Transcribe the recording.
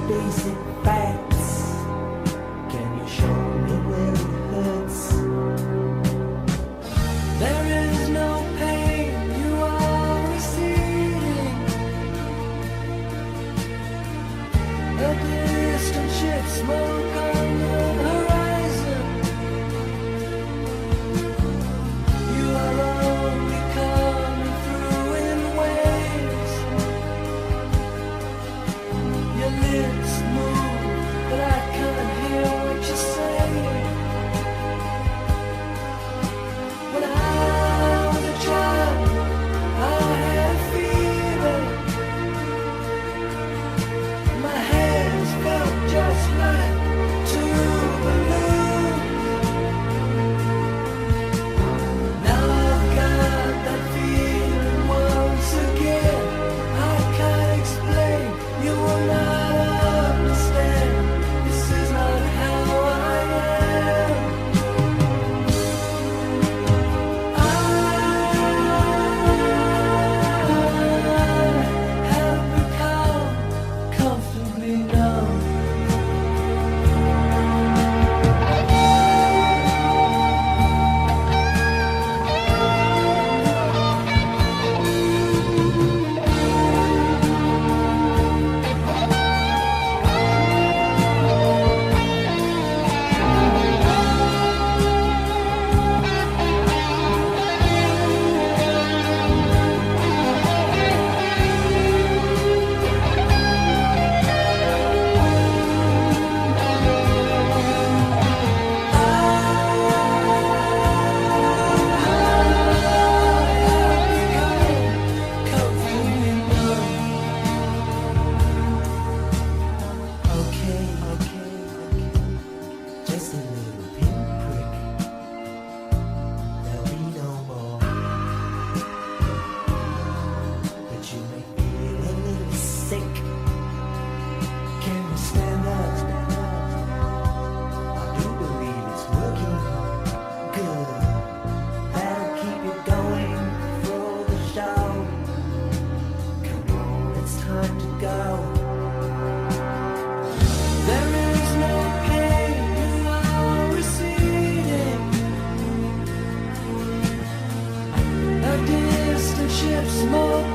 basic facts. Can you show me where it hurts? There is no pain, you are receding. A distant ship, smoke on the horizon. You are only coming through in waves. Your lips move, but I can't hear what you're saying. When I was a child, I had fever. My hands felt just like two balloons. Now I've got that feeling once again. I can't explain, you will not understand. This is not how I am. I have become comfortably numb. Okay, just a little pinprick. There'll be no more. But you may feel a little sick. Can you stand up? I do believe it's working. Good. That'll keep you going for the show. Come on, it's time to go. There is no pain, you are receding. A distant ship, smoke